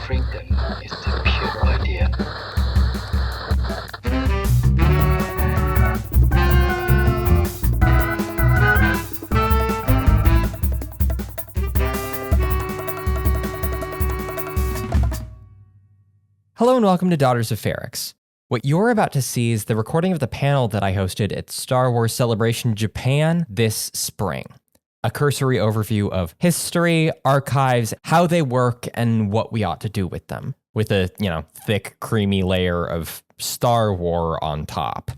freedom is the pure idea. Hello and welcome to Daughters of Ferrix. What you're about to see is the recording of the panel that I hosted at Star Wars Celebration Japan this spring. A cursory overview of history, archives, how they work, and what we ought to do with them, with a, thick, creamy layer of Star Wars on top.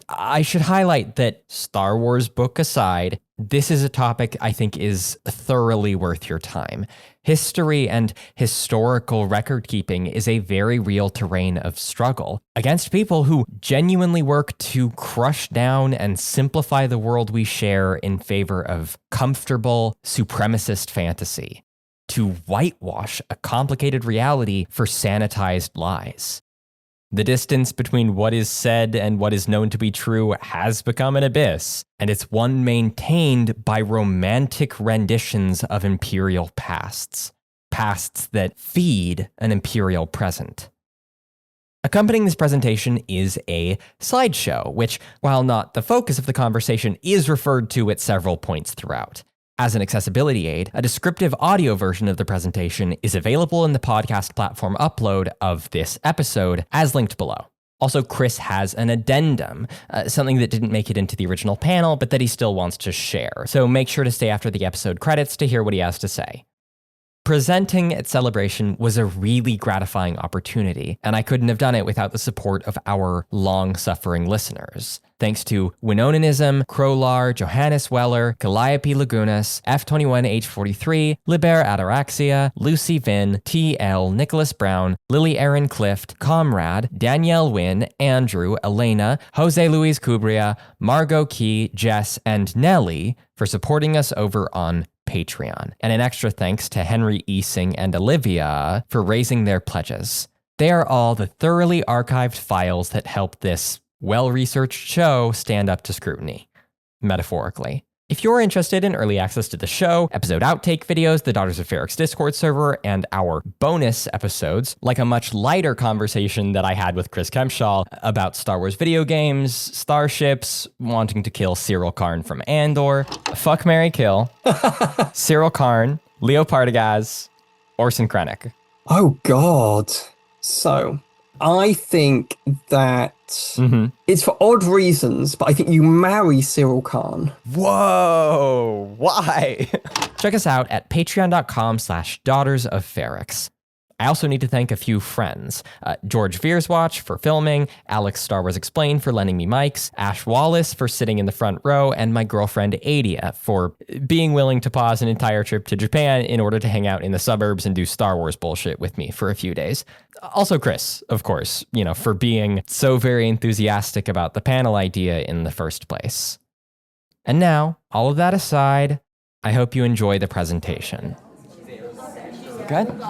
I should highlight that Star Wars book aside, this is a topic I think is thoroughly worth your time. History and historical record keeping is a very real terrain of struggle against people who genuinely work to crush down and simplify the world we share in favor of comfortable, supremacist fantasy, to whitewash a complicated reality for sanitized lies. The distance between what is said and what is known to be true has become an abyss, and it's one maintained by romantic renditions of imperial pasts that feed an imperial present. Accompanying this presentation is a slideshow, which, while not the focus of the conversation, is referred to at several points throughout. As an accessibility aid, a descriptive audio version of the presentation is available in the podcast platform upload of this episode, as linked below. Also, Chris has an addendum, something that didn't make it into the original panel, but that he still wants to share. So make sure to stay after the episode credits to hear what he has to say. Presenting at Celebration was a really gratifying opportunity, and I couldn't have done it without the support of our long-suffering listeners. Thanks to Winonanism, Crowlar, Johannes Weller, Calliope Lagunas, F21H43, Liber Ataraxia, Lucy Vin, TL, Nicholas Brown, Lily Aaron Clift, Comrade, Danielle Wynn, Andrew, Elena, Jose Luis Cubria, Margot Key, Jess, and Nelly for supporting us over on Patreon. And an extra thanks to Henry Easing and Olivia for raising their pledges. They are all the thoroughly archived files that help this well-researched show stand up to scrutiny, metaphorically. If you're interested in early access to the show, episode outtake videos, the Daughters of Ferrix Discord server, and our bonus episodes, like a much lighter conversation that I had with Chris Kempshall about Star Wars video games, starships, wanting to kill Cyril Karn from Andor, fuck, marry, kill, Cyril Karn, Leo Partagaz, Orson Krennic. Oh, God. So, I think that it's for odd reasons, but I think you marry Cyril Karn. Whoa, why? Check us out at patreon.com/Daughters of Ferrix. I also need to thank a few friends. George Veerswatch for filming, Alex Star Wars Explained for lending me mics, Ash Wallace for sitting in the front row, and my girlfriend Adia for being willing to pause an entire trip to Japan in order to hang out in the suburbs and do Star Wars bullshit with me for a few days. Also Chris, of course, for being so very enthusiastic about the panel idea in the first place. And now, all of that aside, I hope you enjoy the presentation. Good?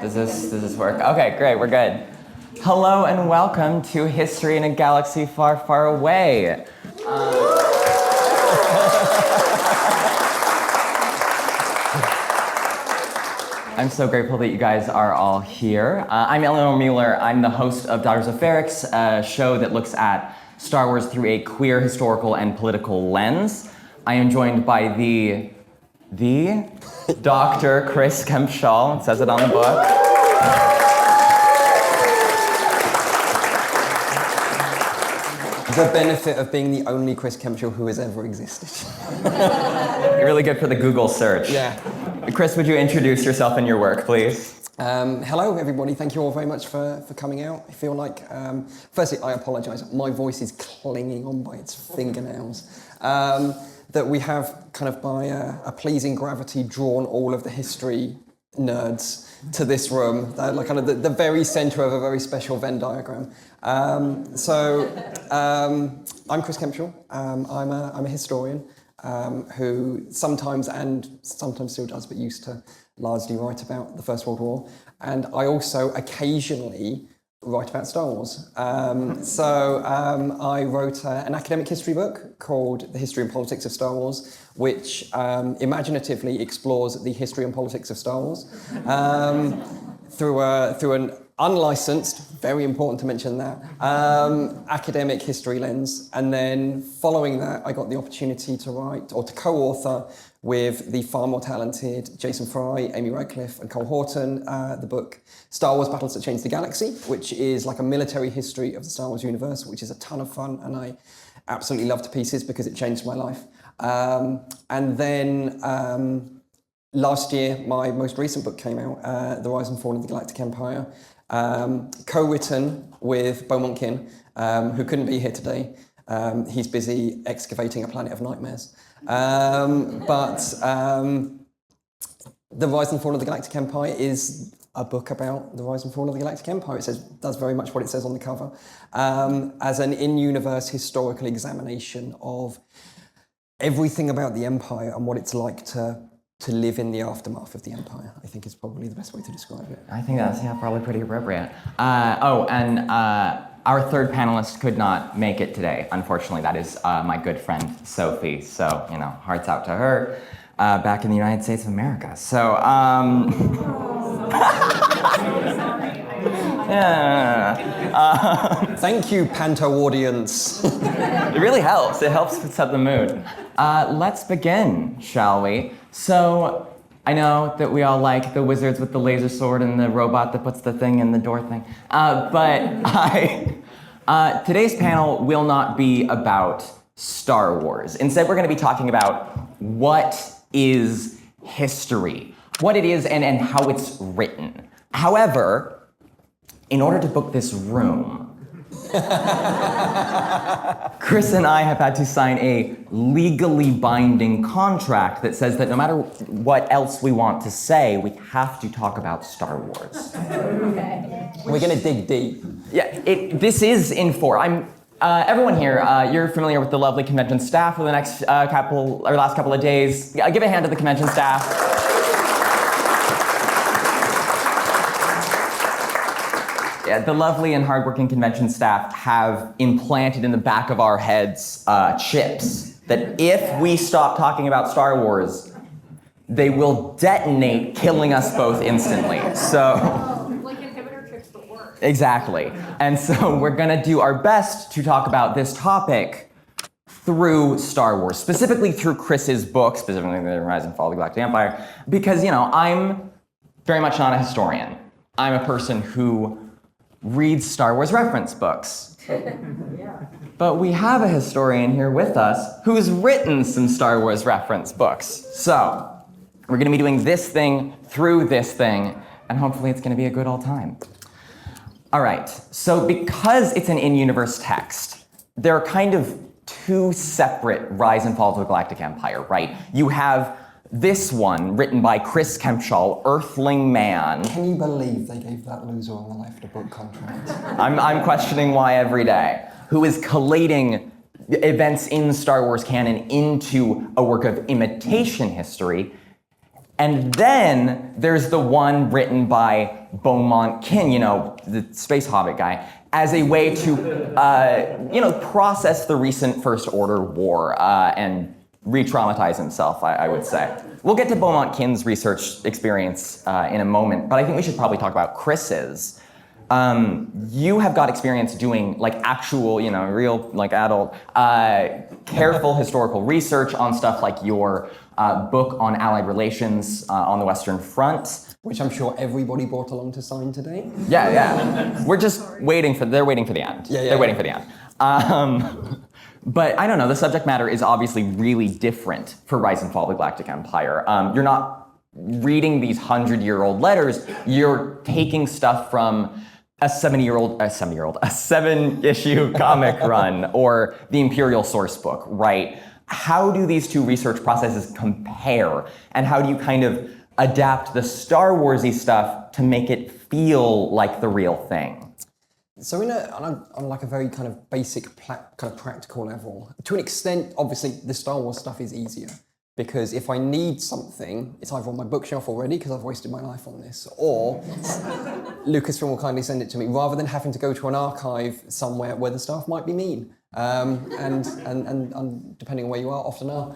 Does this work? Okay, great, we're good. Hello and welcome to History in a Galaxy Far, Far Away. I'm so grateful that you guys are all here. I'm Eleanor Mueller. I'm the host of Daughters of Ferrix, a show that looks at Star Wars through a queer historical and political lens. I am joined by the Dr. Chris Kempshall. It says it on the book. The benefit of being the only Chris Kempshall who has ever existed. You're really good for the Google search. Yeah. Chris, would you introduce yourself and your work, please? Hello, everybody. Thank you all very much for coming out. I feel like, firstly, I apologise. My voice is clinging on by its fingernails. That we have kind of by a pleasing gravity drawn all of the history nerds to this room, like kind of the very centre of a very special Venn diagram. I'm Chris Kempshall. I'm a historian who sometimes still does, but used to largely write about the First World War. And I also occasionally write about Star Wars. I wrote an academic history book called The History and Politics of Star Wars, which imaginatively explores the history and politics of Star Wars through an unlicensed, very important to mention that, academic history lens. And then following that, I got the opportunity to write, or to co-author with the far more talented Jason Fry, Amy Radcliffe, and Cole Horton, the book Star Wars Battles That Changed the Galaxy, which is like a military history of the Star Wars universe, which is a ton of fun, and I absolutely love to pieces because it changed my life. And then last year, my most recent book came out, The Rise and Fall of the Galactic Empire, co-written with Beaumont Kin, who couldn't be here today. He's busy excavating a planet of nightmares. But The Rise and Fall of the Galactic Empire is a book about the rise and fall of the Galactic Empire. It does very much what it says on the cover, as an in-universe historical examination of everything about the Empire and what it's like to live in the aftermath of the Empire. I think is probably the best way to describe it. I think that's probably pretty appropriate. Our third panelist could not make it today. Unfortunately, that is my good friend Sophie. So hearts out to her, back in the United States of America. So thank you, Panto audience. It really helps. It helps set the mood. Let's begin, shall we? So, I know that we all like the wizards with the laser sword and the robot that puts the thing in the door thing, today's panel will not be about Star Wars. Instead, we're going to be talking about what is history, what it is and how it's written. However, in order to book this room, Chris and I have had to sign a legally binding contract that says that no matter what else we want to say, we have to talk about Star Wars. Okay. We're gonna dig deep. Yeah, this is in four. Everyone here, you're familiar with the lovely convention staff for the last couple of days. Give a hand to the convention staff. Yeah, the lovely and hardworking convention staff have implanted in the back of our heads chips that if we stop talking about Star Wars, they will detonate, killing us both instantly. So, like inhibitor chips but worse. Exactly. And so we're gonna do our best to talk about this topic through Star Wars, specifically through Chris's book, specifically The Rise and Fall of the Galactic Empire, because I'm very much not a historian. I'm a person who reads Star Wars reference books. Yeah. But we have a historian here with us who's written some Star Wars reference books. So, we're gonna be doing this thing through this thing, and hopefully it's gonna be a good old time. All right, so because it's an in-universe text, there are kind of two separate Rise and Fall of the Galactic Empire, right? You have this one, written by Chris Kempshall, Earthling Man. Can you believe they gave that loser on the left a book contract? I'm questioning why every day. Who is collating events in Star Wars canon into a work of imitation history. And then there's the one written by Beaumont Kin, the Space Hobbit guy, as a way to, process the recent First Order war and re-traumatize himself, I would say. We'll get to Beaumont Kin's research experience in a moment, but I think we should probably talk about Chris's. You have got experience doing actual, real, adult, careful historical research on stuff like your book on Allied relations on the Western Front. Which I'm sure everybody brought along to sign today. Yeah. We're just they're waiting for the end. They're waiting for the end. But I don't know, the subject matter is obviously really different for Rise and Fall of the Galactic Empire. You're not reading these 100-year-old letters, you're taking stuff from a 7-issue comic run or the Imperial source book, right? How do these two research processes compare? And how do you kind of adapt the Star Wars-y stuff to make it feel like the real thing? So on like a very kind of basic, kind of practical level, to an extent, obviously the Star Wars stuff is easier Because if I need something, it's either on my bookshelf already because I've wasted my life on this, or Lucasfilm will kindly send it to me, rather than having to go to an archive somewhere where the staff might be mean. And depending on where you are, often are.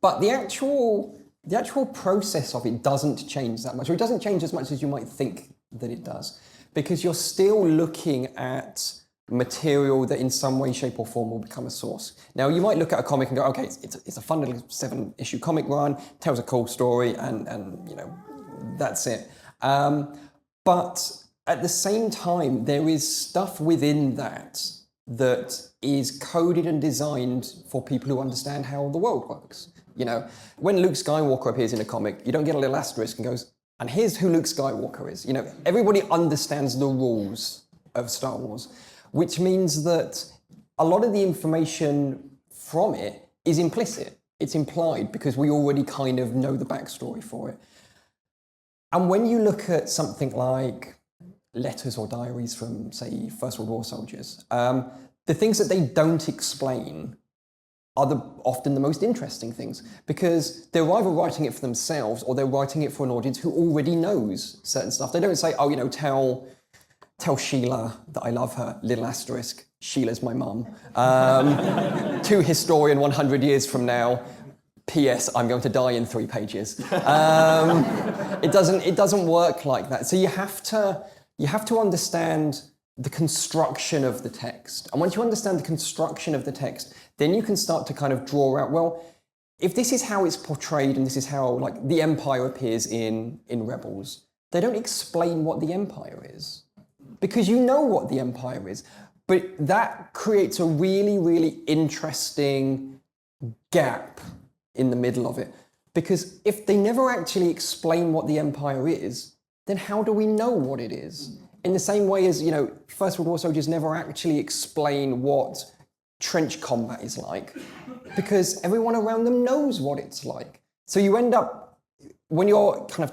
But the actual process of it doesn't change that much, or it doesn't change as much as you might think that it does, because you're still looking at material that in some way, shape or form will become a source. Now, you might look at a comic and go, okay, it's a fun little 7-issue comic run, tells a cool story, and you know, that's it. But at the same time, there is stuff within that is coded and designed for people who understand how the world works. You know, when Luke Skywalker appears in a comic, you don't get a little asterisk and goes, and here's who Luke Skywalker is. You know, everybody understands the rules of Star Wars, which means that a lot of the information from it is implicit. It's implied because we already kind of know the backstory for it. And when you look at something like letters or diaries from, say, First World War soldiers, the things that they don't explain are often the most interesting things, because they're either writing it for themselves or they're writing it for an audience who already knows certain stuff. They don't say, oh, you know, tell Sheila that I love her, little asterisk, Sheila's my mum. To historian 100 years from now, P.S. I'm going to die in 3 pages. It doesn't work like that. So you have to understand the construction of the text. And once you understand the construction of the text, then you can start to kind of draw out, well, if this is how it's portrayed and this is how like the Empire appears in Rebels, they don't explain what the Empire is. Because you know what the Empire is. But that creates a really, really interesting gap in the middle of it. Because if they never actually explain what the Empire is, then how do we know what it is? In the same way as, you know, First World War soldiers never actually explain what trench combat is like, because everyone around them knows what it's like. So you end up, when you're kind of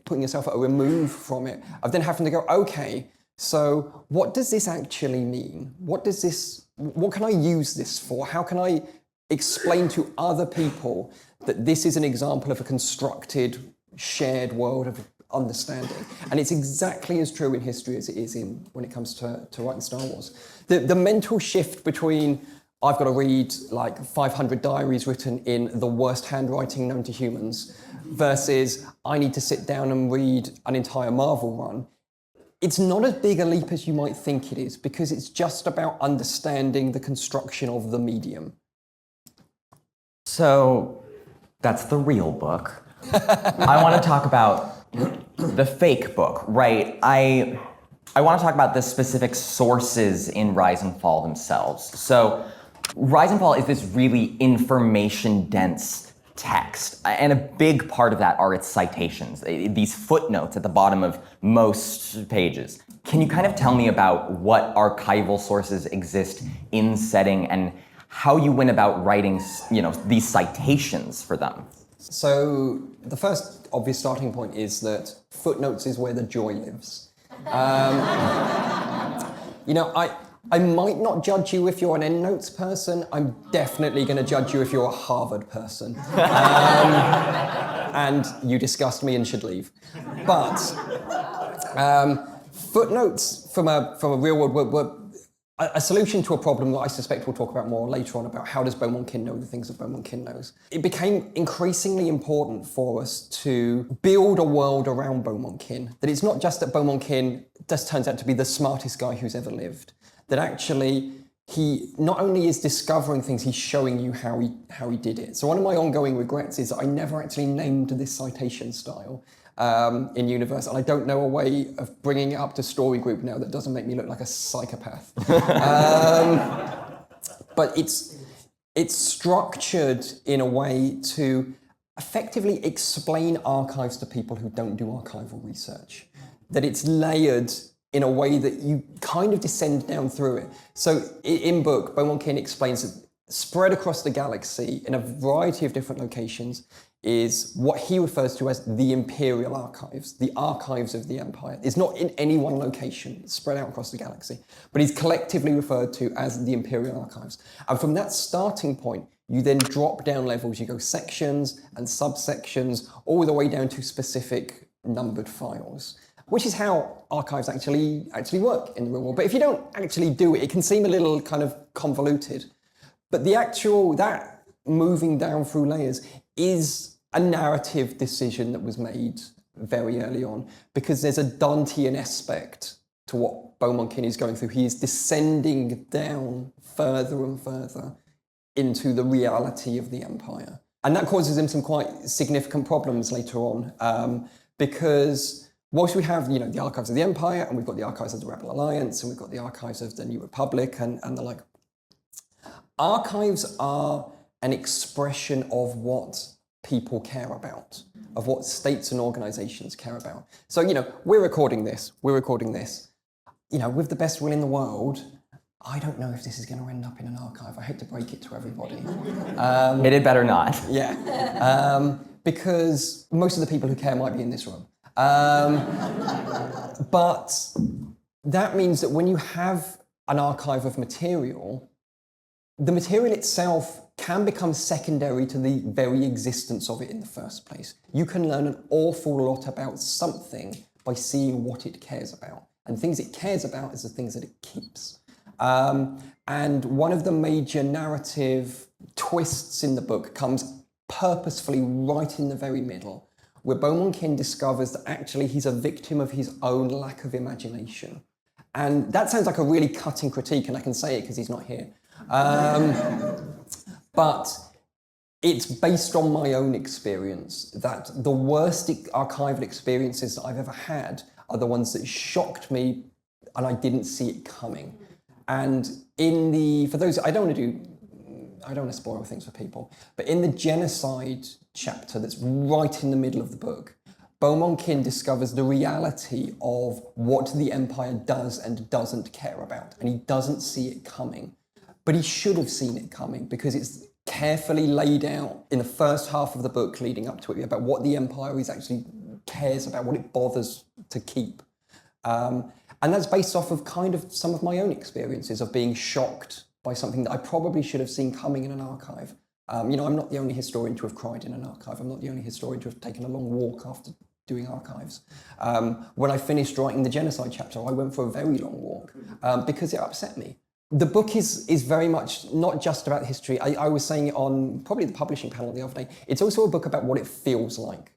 putting yourself at a remove from it, of then having to go, okay, so what does this actually mean? What can I use this for? How can I explain to other people that this is an example of a constructed, shared world of understanding? And it's exactly as true in history as it is when it comes to writing Star Wars. The mental shift between I've got to read like 500 diaries written in the worst handwriting known to humans versus I need to sit down and read an entire Marvel run, it's not as big a leap as you might think it is, because it's just about understanding the construction of the medium. So that's the real book. I want to talk about the fake book, right? I want to talk about the specific sources in Rise and Fall themselves. So Rise and Fall is this really information-dense text, and a big part of that are its citations, these footnotes at the bottom of most pages. Can you kind of tell me about what archival sources exist in setting and how you went about writing, you know, these citations for them? So the first obvious starting point is that footnotes is where the joy lives. You know, I might not judge you if you're an endnotes person. I'm definitely going to judge you if you're a Harvard person. And you disgust me and should leave. But footnotes from a real world were a solution to a problem that I suspect we'll talk about more later on, about how does Beaumont Kin know the things that Beaumont Kin knows. It became increasingly important for us to build a world around Beaumont Kin, that it's not just that Beaumont Kin just turns out to be the smartest guy who's ever lived, that actually he not only is discovering things, he's showing you how he did it. So one of my ongoing regrets is that I never actually named this citation style in Universe, and I don't know a way of bringing it up to Story Group now that doesn't make me look like a psychopath. But it's structured in a way to effectively explain archives to people who don't do archival research. That it's layered in a way that you kind of descend down through it. So in book, Beaumont Kin explains that spread across the galaxy in a variety of different locations is what he refers to as the Imperial Archives, the archives of the Empire. It's not in any one location, it's spread out across the galaxy, but he's collectively referred to as the Imperial Archives. And from that starting point, You then drop down levels, you go sections and subsections, all the way down to specific numbered files, which is how archives actually work in the real world. But if you don't actually do it, it can seem a little kind of convoluted. But that moving down through layers is a narrative decision that was made very early on, because there's a Dantean aspect to what Beaumont-Kin is going through. He is descending down further and further into the reality of the empire. And that causes him some quite significant problems later on, because whilst we have, the archives of the empire, and we've got the archives of the Rebel Alliance, and we've got the archives of the New Republic and the like, archives are an expression of what people care about, of what states and organizations care about. So, we're recording this. With the best will in the world, I don't know if this is going to end up in an archive. I hate to break it to everybody. It had better not. Yeah. Because most of the people who care might be in this room. But that means that when you have an archive of material, the material itself can become secondary to the very existence of it in the first place. You can learn an awful lot about something by seeing what it cares about. And things it cares about is the things that it keeps. And one of the major narrative twists in the book comes purposefully right in the very middle, where Beaumont-Kin discovers that actually he's a victim of his own lack of imagination. And that sounds like a really cutting critique, and I can say it because he's not here. But it's based on my own experience that the worst archival experiences that I've ever had are the ones that shocked me and I didn't see it coming. And for those, I don't want to spoil things for people, but in the genocide chapter that's right in the middle of the book, Beaumont-Kin discovers the reality of what the Empire does and doesn't care about, and he doesn't see it coming. But he should have seen it coming, because it's carefully laid out in the first half of the book leading up to it about what the Empire is actually cares about, what it bothers to keep. And that's based off of kind of some of my own experiences of being shocked by something that I probably should have seen coming in an archive. I'm not the only historian to have cried in an archive. I'm not the only historian to have taken a long walk after doing archives. When I finished writing the genocide chapter, I went for a very long walk because it upset me. The book is very much not just about history. I was saying it on probably the publishing panel the other day. It's also a book about what it feels like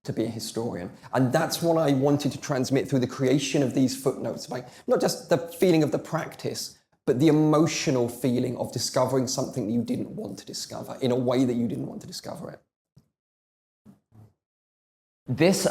to be a historian. And that's what I wanted to transmit through the creation of these footnotes, like not just the feeling of the practice, but the emotional feeling of discovering something that you didn't want to discover in a way that you didn't want to discover it.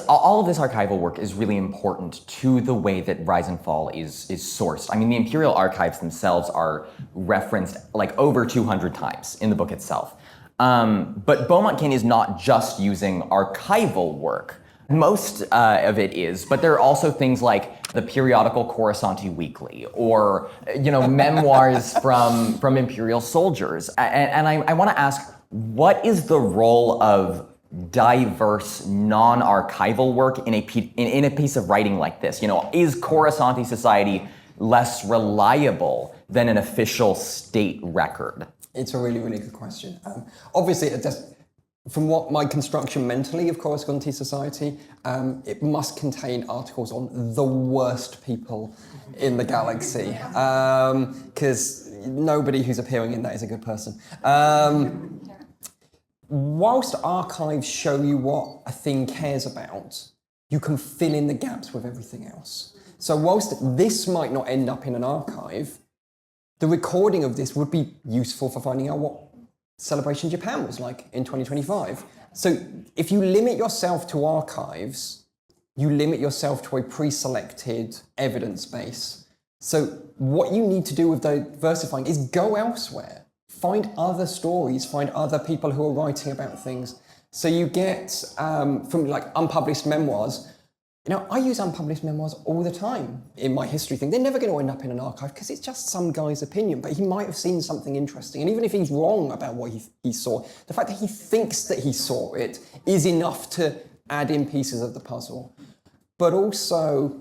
All of this archival work is really important to the way that Rise and Fall is sourced. I mean, the Imperial archives themselves are referenced like over 200 times in the book itself. But Beaumont-Kin is not just using archival work. Most of it is, but there are also things like the periodical Coruscanti Weekly, or memoirs from Imperial soldiers. And I want to ask, what is the role of diverse non-archival work in a piece of writing like this? Is Coruscanti society less reliable than an official state record? It's a really, really good question. Obviously, from what my construction mentally of Coruscanti society, it must contain articles on the worst people in the galaxy, because nobody who's appearing in that is a good person. Whilst archives show you what a thing cares about, you can fill in the gaps with everything else. So whilst this might not end up in an archive, the recording of this would be useful for finding out what Celebration Japan was like in 2025. So if you limit yourself to archives, you limit yourself to a pre-selected evidence base. So what you need to do with diversifying is go elsewhere. Find other stories, find other people who are writing about things. So you get, from like unpublished memoirs, I use unpublished memoirs all the time in my history thing. They're never going to end up in an archive because it's just some guy's opinion, but he might have seen something interesting. And even if he's wrong about what he saw, the fact that he thinks that he saw it is enough to add in pieces of the puzzle. But also,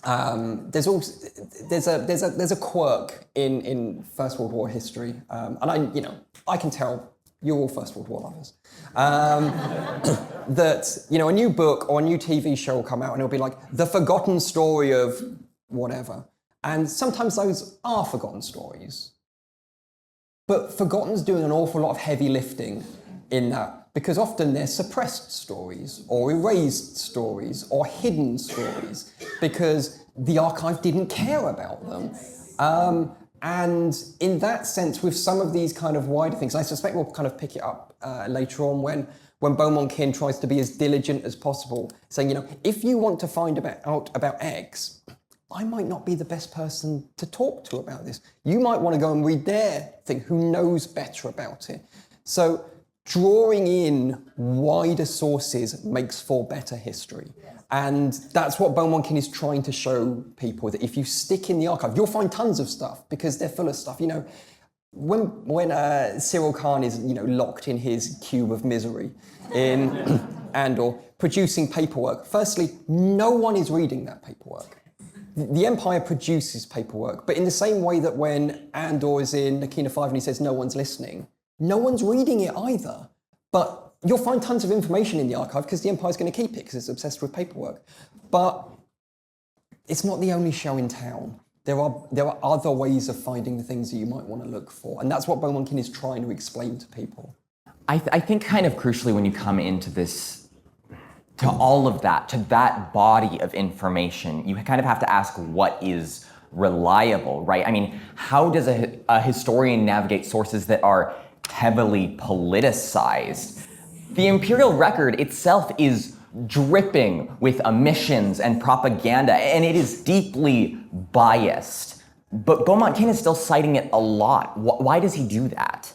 there's also there's a quirk in First World War history, and I can tell you're all First World War lovers. That a new book or a new TV show will come out and it'll be like the forgotten story of whatever, and sometimes those are forgotten stories. But Forgotten's doing an awful lot of heavy lifting in that, because often they're suppressed stories or erased stories or hidden stories because the archive didn't care about them. And in that sense, with some of these kind of wider things, I suspect we'll kind of pick it up later on when Beaumont Kin tries to be as diligent as possible, saying, if you want to find out about X, I might not be the best person to talk to about this. You might want to go and read their thing, who knows better about it. So drawing in wider sources makes for better history. And that's what Beaumont Kin is trying to show people, that if you stick in the archive, you'll find tons of stuff because they're full of stuff. When Cyril Khan is locked in his cube of misery in Andor, producing paperwork, firstly, no one is reading that paperwork. The Empire produces paperwork, but in the same way that when Andor is in Nakina 5 and he says no one's listening, no one's reading it either. But you'll find tons of information in the archive because the Empire's going to keep it because it's obsessed with paperwork. But it's not the only show in town. There are other ways of finding the things that you might want to look for, and that's what Beaumont Kin is trying to explain to people. I think kind of crucially when you come into this, to all of that, to that body of information, you kind of have to ask what is reliable, right? I mean, how does a historian navigate sources that are heavily politicized? The Imperial record itself is dripping with omissions and propaganda, and it is deeply biased. But Beaumont Kin is still citing it a lot. Why does he do that?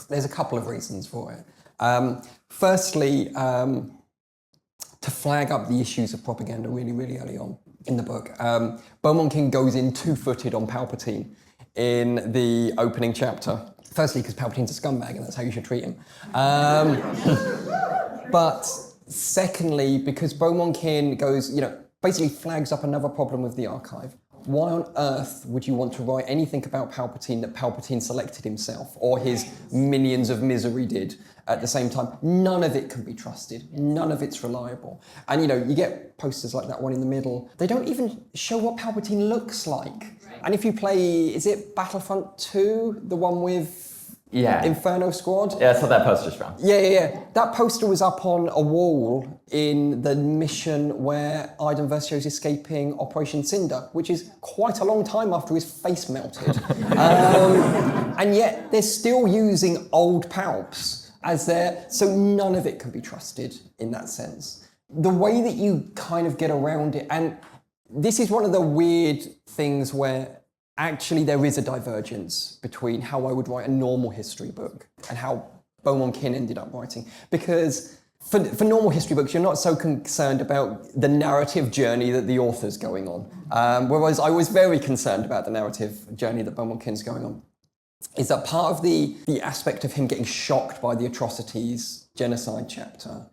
There's a couple of reasons for it. Firstly, to flag up the issues of propaganda really, really early on in the book. Beaumont Kin goes in two-footed on Palpatine in the opening chapter. Firstly, because Palpatine's a scumbag and that's how you should treat him. But secondly, because Beaumont Kin goes, basically flags up another problem with the archive. Why on earth would you want to write anything about Palpatine that Palpatine selected himself or his minions of misery did at the same time? None of it can be trusted. None of it's reliable. And you get posters like that one in the middle. They don't even show what Palpatine looks like. And if you play, is it Battlefront 2, the one with Inferno Squad? Yeah, that's what that poster's from. Yeah. That poster was up on a wall in the mission where Iden Versio's escaping Operation Cinder, which is quite a long time after his face melted. And yet they're still using old Palps as so none of it can be trusted in that sense. The way that you kind of get around it, and this is one of the weird things where actually there is a divergence between how I would write a normal history book and how Beaumont Kin ended up writing. Because for normal history books, you're not so concerned about the narrative journey that the author's going on. Whereas I was very concerned about the narrative journey that Beaumont Kin's going on. Is that part of the aspect of him getting shocked by the atrocities genocide chapter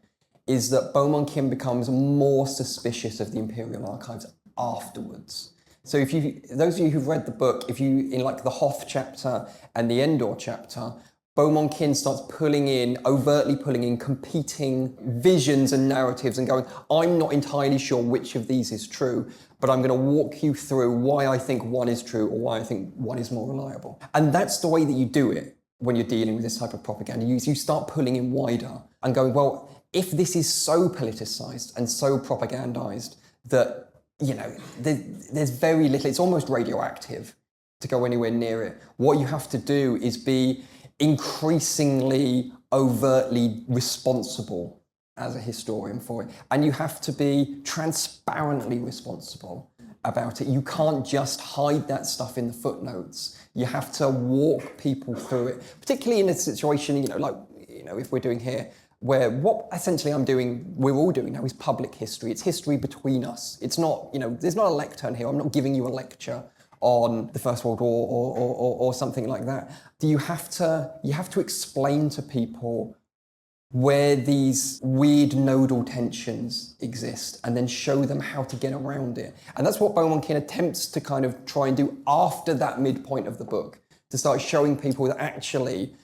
is that Beaumont Kin becomes more suspicious of the Imperial archives afterwards. So those of you who've read the book, in like the Hoth chapter and the Endor chapter, Beaumont Kin starts overtly pulling in competing visions and narratives and going, I'm not entirely sure which of these is true, but I'm going to walk you through why I think one is true or why I think one is more reliable. And that's the way that you do it when you're dealing with this type of propaganda. You start pulling in wider and going, well, if this is so politicized and so propagandized that there's very little, it's almost radioactive to go anywhere near it. What you have to do is be increasingly overtly responsible as a historian for it. And you have to be transparently responsible about it. You can't just hide that stuff in the footnotes. You have to walk people through it, particularly in a situation, if we're doing here, where what essentially we're all doing now is public history. It's history between us. It's not, there's not a lectern here. I'm not giving you a lecture on the First World War or something like that. You have to explain to people where these weird nodal tensions exist and then show them how to get around it. And that's what Beaumont Kin attempts to kind of try and do after that midpoint of the book, to start showing people that actually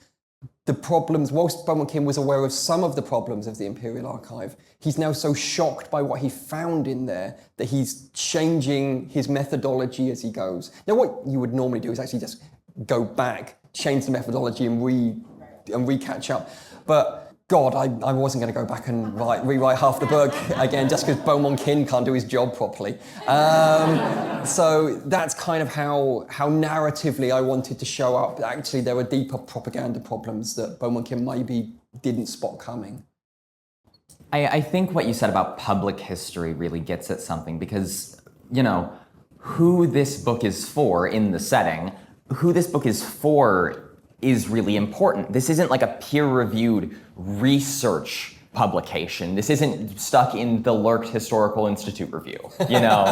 the problems, whilst Beaumont Kin was aware of some of the problems of the Imperial Archive, he's now so shocked by what he found in there that he's changing his methodology as he goes. Now, what you would normally do is actually just go back, change the methodology and re-catch up. But God, I wasn't going to go back and rewrite half the book again just because Beaumont Kin can't do his job properly. So that's kind of how narratively I wanted to show up. Actually, there were deeper propaganda problems that Beaumont Kin maybe didn't spot coming. I think what you said about public history really gets at something because, you know, who this book is for in the setting, who this book is for is really important. This isn't like a peer-reviewed research publication. This isn't stuck in the Lurked Historical Institute review, you know?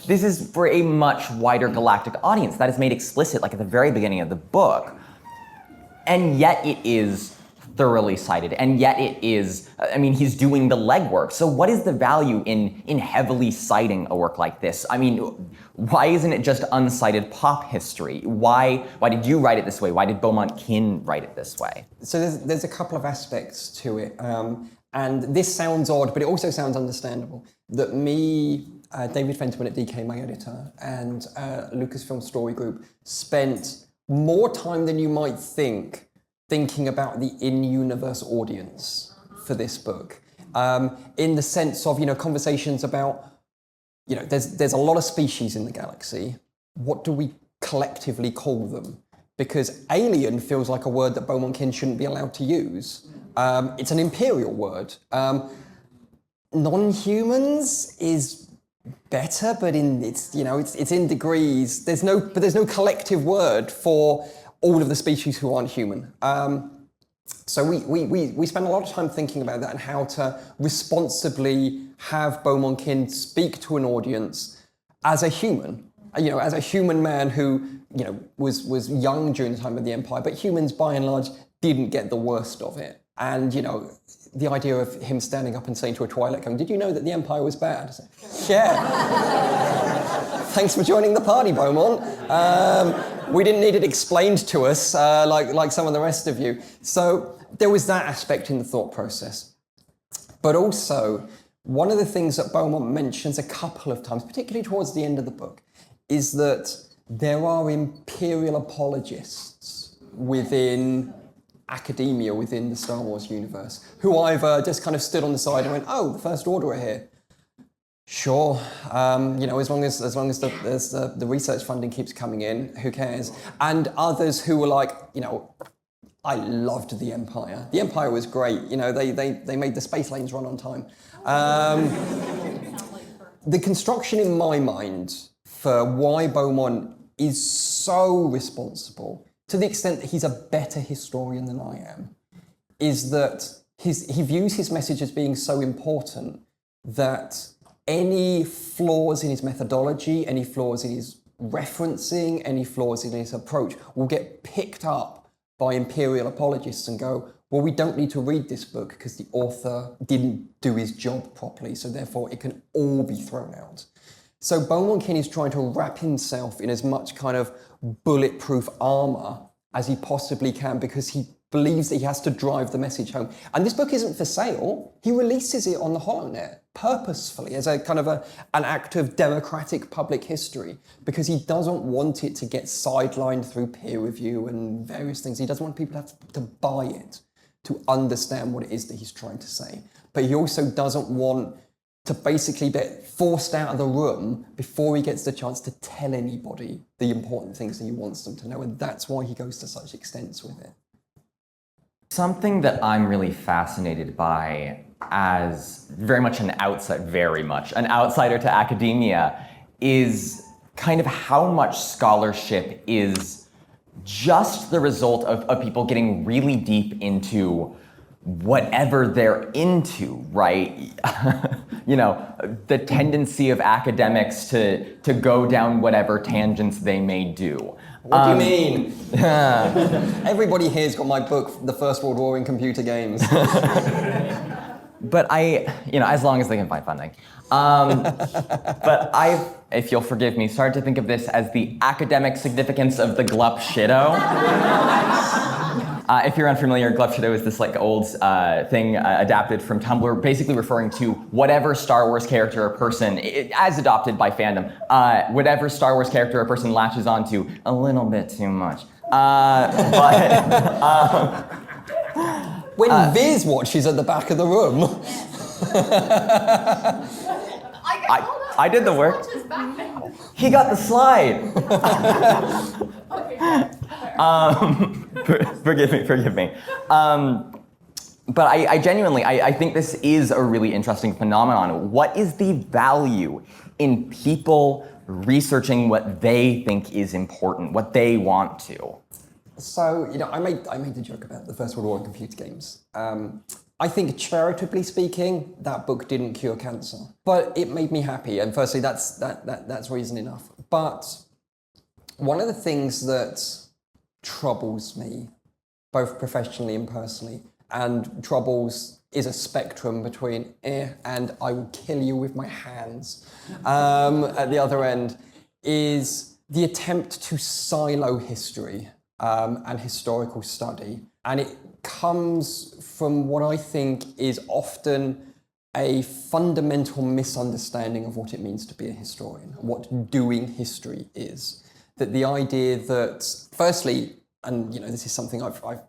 This is for a much wider galactic audience. That is made explicit like at the very beginning of the book. And yet it is thoroughly cited, and yet it is, I mean, he's doing the legwork. So what is the value in heavily citing a work like this? I mean, why isn't it just uncited pop history? Why did you write it this way? Why did Beaumont Kin write it this way? So there's a couple of aspects to it. And this sounds odd, but it also sounds understandable. That me, David Fentiman at DK, my editor, and Lucasfilm Story Group spent more time than you might think thinking about the in-universe audience for this book. In the sense of, you know, conversations about, you know, there's a lot of species in the galaxy. What do we collectively call them? Because alien feels like a word that Beaumont Kin shouldn't be allowed to use. It's an imperial word. Non-humans is better, but it's in degrees. There's no collective word for all of the species who aren't human. So we spend a lot of time thinking about that and how to responsibly have Beaumont Kin speak to an audience as a human, you know, as a human man who, you know, was young during the time of the Empire, but humans by and large didn't get the worst of it. And, you know, the idea of him standing up and saying to a Twi'lek going, "Did you know that the Empire was bad?" I said, yeah. Thanks for joining the party, Beaumont. We didn't need it explained to us like some of the rest of you. So there was that aspect in the thought process. But also, one of the things that Beaumont mentions a couple of times, particularly towards the end of the book, is that there are imperial apologists within academia, within the Star Wars universe, who either just kind of stood on the side and went, "Oh, the First Order are here. Sure, you know, as long as the research funding keeps coming in, who cares?" And others who were like, you know, "I loved the Empire. The Empire was great. You know, they made the space lanes run on time." The construction in my mind for why Beaumont is so responsible, to the extent that he's a better historian than I am, is that he views his message as being so important that any flaws in his methodology, any flaws in his referencing, any flaws in his approach will get picked up by imperial apologists and go, "Well, we don't need to read this book because the author didn't do his job properly, so therefore it can all be thrown out." So Beaumont Kin is trying to wrap himself in as much kind of bulletproof armor as he possibly can because he believes that he has to drive the message home. And this book isn't for sale. He releases it on the HoloNet purposefully as a kind of an act of democratic public history because he doesn't want it to get sidelined through peer review and various things. He doesn't want people to have to buy it to understand what it is that he's trying to say. But he also doesn't want to basically get forced out of the room before he gets the chance to tell anybody the important things that he wants them to know. And that's why he goes to such extents with it. Something that I'm really fascinated by as very much an outsider to academia is kind of how much scholarship is just the result of people getting really deep into whatever they're into, right? You know, the tendency of academics to go down whatever tangents they may do. What do you mean? Everybody here's got my book, The First World War in Computer Games. But as long as they can find funding. But I've, if you'll forgive me, started to think of this as the academic significance of the Glup Shido. If you're unfamiliar, Glup Shido is this old thing adapted from Tumblr, basically referring to whatever Star Wars character or person, as adopted by fandom, whatever Star Wars character or person latches onto a little bit too much. When Viz watches at the back of the room. I did the work. He got the slide. Forgive me. But I genuinely, I think this is a really interesting phenomenon. What is the value in people researching what they think is important, what they want to? So, I made the joke about the First World War in computer games. I think, charitably speaking, that book didn't cure cancer, but it made me happy. And firstly, that's reason enough. But one of the things that troubles me, both professionally and personally, and troubles is a spectrum between and I will kill you with my hands at the other end, is the attempt to silo history and historical study. And it comes from what I think is often a fundamental misunderstanding of what it means to be a historian, what doing history is. That the idea that, firstly, and this is something I've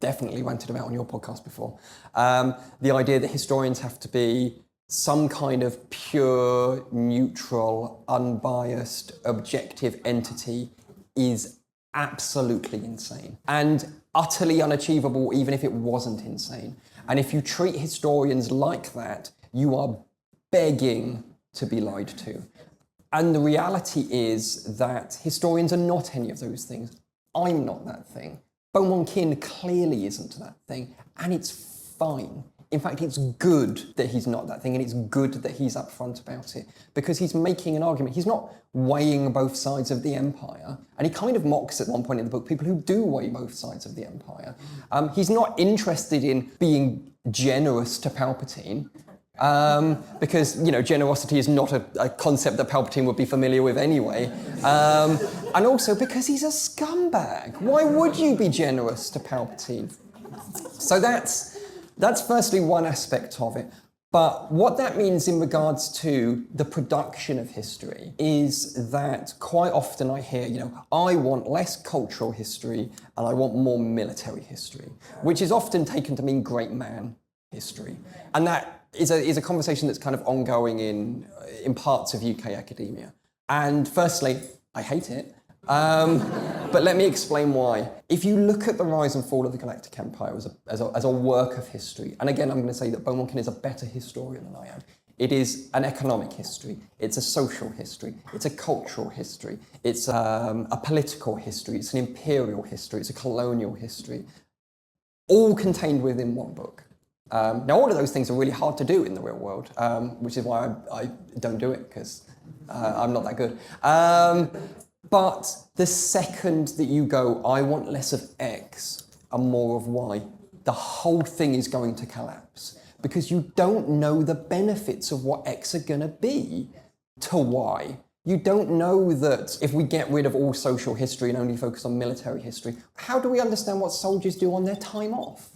definitely ranted about on your podcast before, the idea that historians have to be some kind of pure, neutral, unbiased, objective entity is absolutely insane and utterly unachievable even if it wasn't insane. And if you treat historians like that, you are begging to be lied to. And the reality is that historians are not any of those things. I'm not that thing. Beaumont Kin clearly isn't that thing, and it's fine. In fact, it's good that he's not that thing, and it's good that he's upfront about it, because he's making an argument. He's not weighing both sides of the empire, and he kind of mocks at one point in the book people who do weigh both sides of the empire. He's not interested in being generous to Palpatine, because generosity is not a concept that Palpatine would be familiar with anyway, and also because he's a scumbag. Why would you be generous to Palpatine? So that's firstly one aspect of it. But what that means in regards to the production of history is that quite often I hear, I want less cultural history and I want more military history, which is often taken to mean great man history. And that is a conversation that's kind of ongoing in parts of UK academia. And firstly, I hate it. But let me explain why. If you look at the rise and fall of the Galactic Empire as a work of history, and again, I'm going to say that Beaumont Kin is a better historian than I am. It is an economic history, it's a social history, it's a cultural history, it's a political history, it's an imperial history, it's a colonial history, all contained within one book. Now, all of those things are really hard to do in the real world, which is why I don't do it, because I'm not that good. But the second that you go, I want less of X and more of Y, the whole thing is going to collapse, because you don't know the benefits of what X are going to be to Y. You don't know that if we get rid of all social history and only focus on military history, how do we understand what soldiers do on their time off?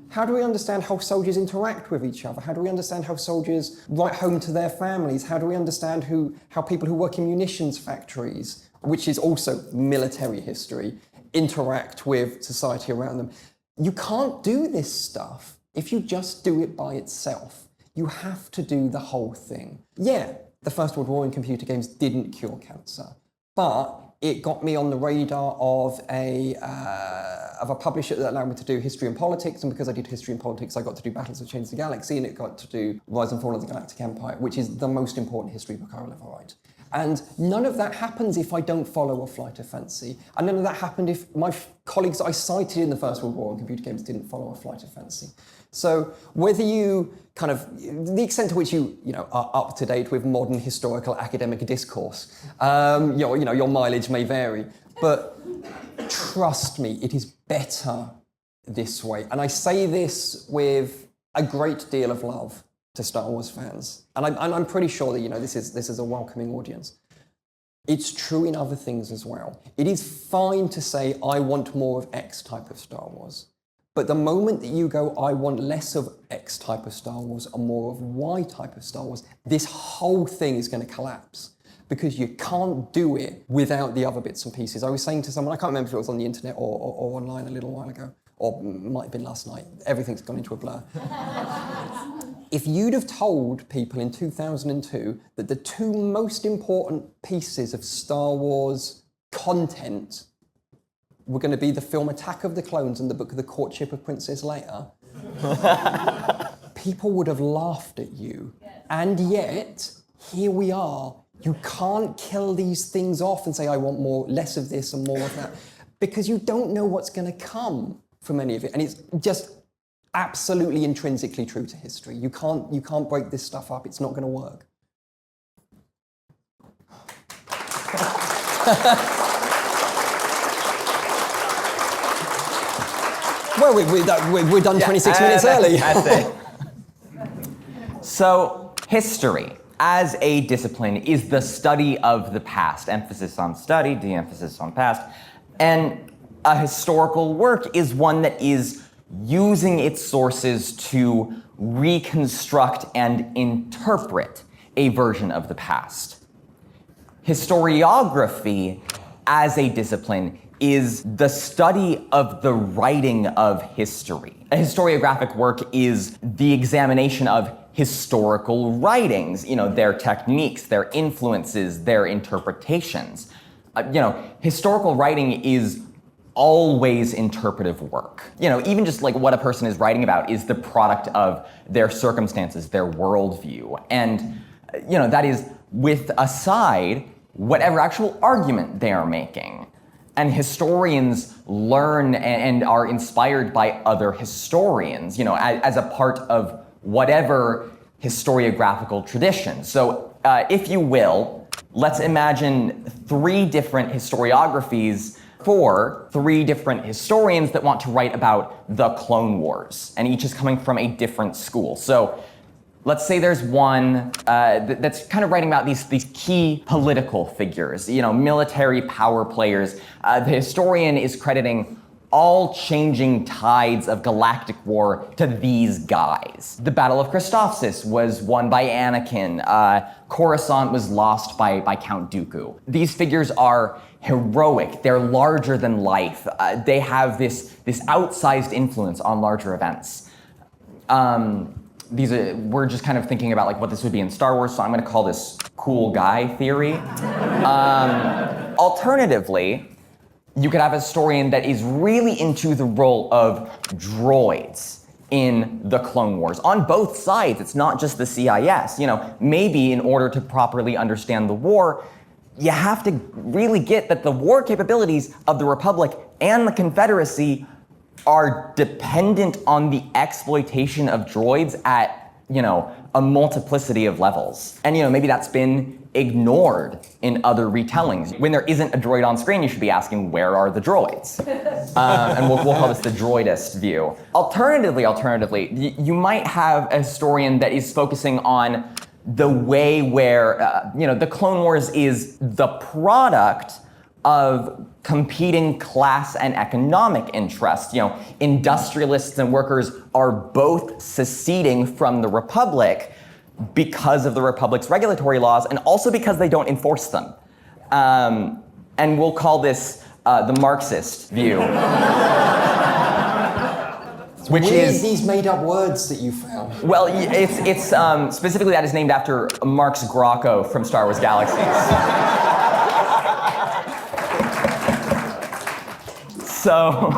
How do we understand how soldiers interact with each other? How do we understand how soldiers write home to their families? How do we understand how people who work in munitions factories, which is also military history, interact with society around them? You can't do this stuff if you just do it by itself. You have to do the whole thing. Yeah, the First World War in computer games didn't cure cancer, but it got me on the radar of a publisher that allowed me to do history and politics, and because I did history and politics, I got to do Battles of Change the Galaxy, and it got to do Rise and Fall of the Galactic Empire, which is the most important history book I will ever write. And none of that happens if I don't follow a flight of fancy. And none of that happened if my colleagues that I cited in the First World War in computer games didn't follow a flight of fancy. So whether you kind of the extent to which you are up to date with modern historical academic discourse. Your mileage may vary, but trust me, it is better this way. And I say this with a great deal of love to Star Wars fans, and I'm pretty sure that this is a welcoming audience. It's true in other things as well. It is fine to say I want more of X type of Star Wars. But the moment that you go, I want less of X type of Star Wars and more of Y type of Star Wars, this whole thing is going to collapse because you can't do it without the other bits and pieces. I was saying to someone, I can't remember if it was on the internet or online a little while ago, or might have been last night. Everything's gone into a blur. If you'd have told people in 2002 that the two most important pieces of Star Wars content were going to be the film Attack of the Clones and the book of the Courtship of Princess Leia, people would have laughed at you. And yet, here we are. You can't kill these things off and say, I want less of this and more of that, because you don't know what's going to come from any of it. And it's just absolutely intrinsically true to history. You can't break this stuff up. It's not going to work. Well, we're done 26 minutes early. That's it. So, history, as a discipline, is the study of the past. Emphasis on study, de-emphasis on past. And a historical work is one that is using its sources to reconstruct and interpret a version of the past. Historiography, as a discipline, is the study of the writing of history. A historiographic work is the examination of historical writings, their techniques, their influences, their interpretations. Historical writing is always interpretive work. Even just like what a person is writing about is the product of their circumstances, their worldview. And, that is with aside whatever actual argument they are making. And historians learn and are inspired by other historians, as a part of whatever historiographical tradition. So, if you will, let's imagine 3 different historiographies for 3 different historians that want to write about the Clone Wars, and each is coming from a different school. So, let's say there's one that's kind of writing about these key political figures, military power players. The historian is crediting all changing tides of galactic war to these guys. The Battle of Christophsis was won by Anakin. Coruscant was lost by Count Dooku. These figures are heroic. They're larger than life. They have this outsized influence on larger events. We're just kind of thinking about like what this would be in Star Wars, so I'm going to call this cool guy theory. Alternatively, you could have a historian that is really into the role of droids in the Clone Wars. On both sides, it's not just the CIS. Maybe in order to properly understand the war, you have to really get that the war capabilities of the Republic and the Confederacy are dependent on the exploitation of droids at, a multiplicity of levels. And, maybe that's been ignored in other retellings. When there isn't a droid on screen, you should be asking, where are the droids? And we'll call this the droidist view. Alternatively, you might have a historian that is focusing on the way where, the Clone Wars is the product of competing class and economic interests. Industrialists and workers are both seceding from the Republic because of the Republic's regulatory laws and also because they don't enforce them. And we'll call this the Marxist view. Which is these made-up words that you found. Well, it's specifically that is named after Marx Grocco from Star Wars Galaxies. So,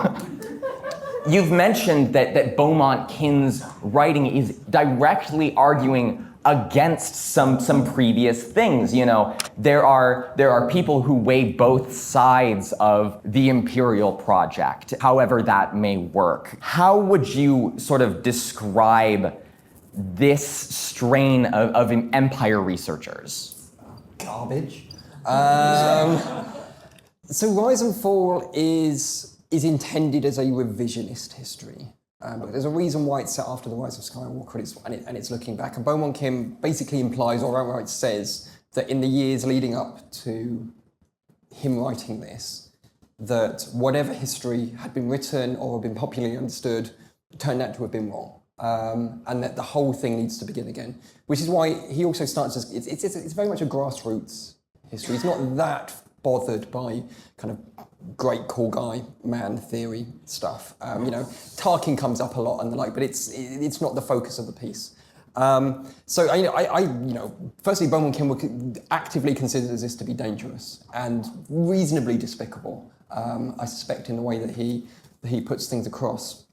you've mentioned that Beaumont Kin's writing is directly arguing against some previous things. There are people who weigh both sides of the imperial project, however that may work. How would you sort of describe this strain of empire researchers? Garbage. So Rise and Fall is intended as a revisionist history. But there's a reason why it's set after the Rise of Skywalker, and it's looking back. And Beaumont Kim basically implies, or outright says, that in the years leading up to him writing this, that whatever history had been written or been popularly understood turned out to have been wrong. And that the whole thing needs to begin again. Which is why he also starts as, it's very much a grassroots history. He's not that bothered by kind of great cool guy man theory stuff. Tarkin comes up a lot and the like, but it's not the focus of the piece. Firstly, Beaumont Kim actively considers this to be dangerous and reasonably despicable. I suspect in the way that he puts things across.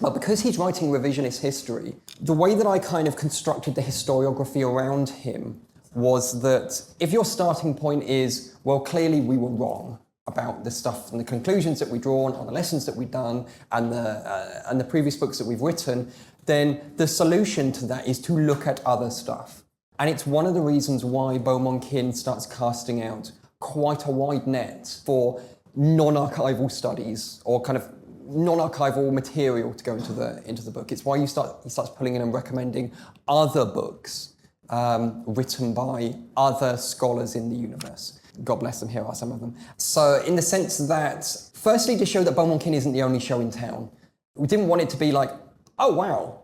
But because he's writing revisionist history, the way that I kind of constructed the historiography around him was that if your starting point is, well, clearly we were wrong about the stuff and the conclusions that we've drawn on the lessons that we've done and the previous books that we've written, then the solution to that is to look at other stuff. And it's one of the reasons why Beaumont Kim starts casting out quite a wide net for non-archival studies or kind of non-archival material to go into the book. It's why he starts pulling in and recommending other books written by other scholars in the universe. God bless them, here are some of them. So in the sense that, firstly, to show that Beaumont Kim isn't the only show in town. We didn't want it to be like, oh wow,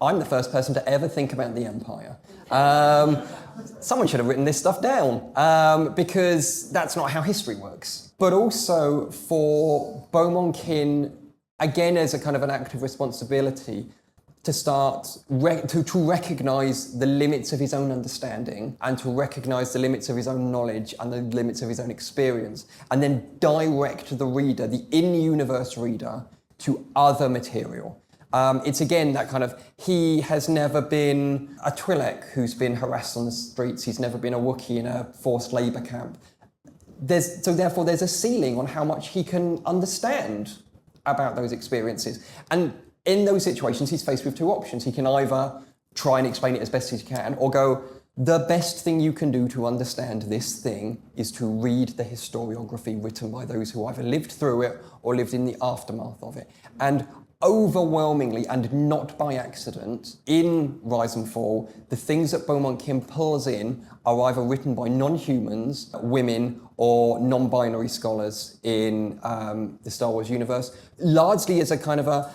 I'm the first person to ever think about the Empire. Someone should have written this stuff down, because that's not how history works. But also for Beaumont Kim, again as a kind of an act of responsibility, to start to recognise the limits of his own understanding and to recognise the limits of his own knowledge and the limits of his own experience, and then direct the reader, the in-universe reader, to other material. It's again that kind of, he has never been a Twi'lek who's been harassed on the streets, he's never been a Wookiee in a forced labour camp. Therefore there's a ceiling on how much he can understand about those experiences. And in those situations, he's faced with two options. He can either try and explain it as best as he can, or go, the best thing you can do to understand this thing is to read the historiography written by those who either lived through it or lived in the aftermath of it. And overwhelmingly, and not by accident, in Rise and Fall, the things that Beaumont Kim pulls in are either written by non-humans, women, or non-binary scholars in the Star Wars universe, largely as a kind of a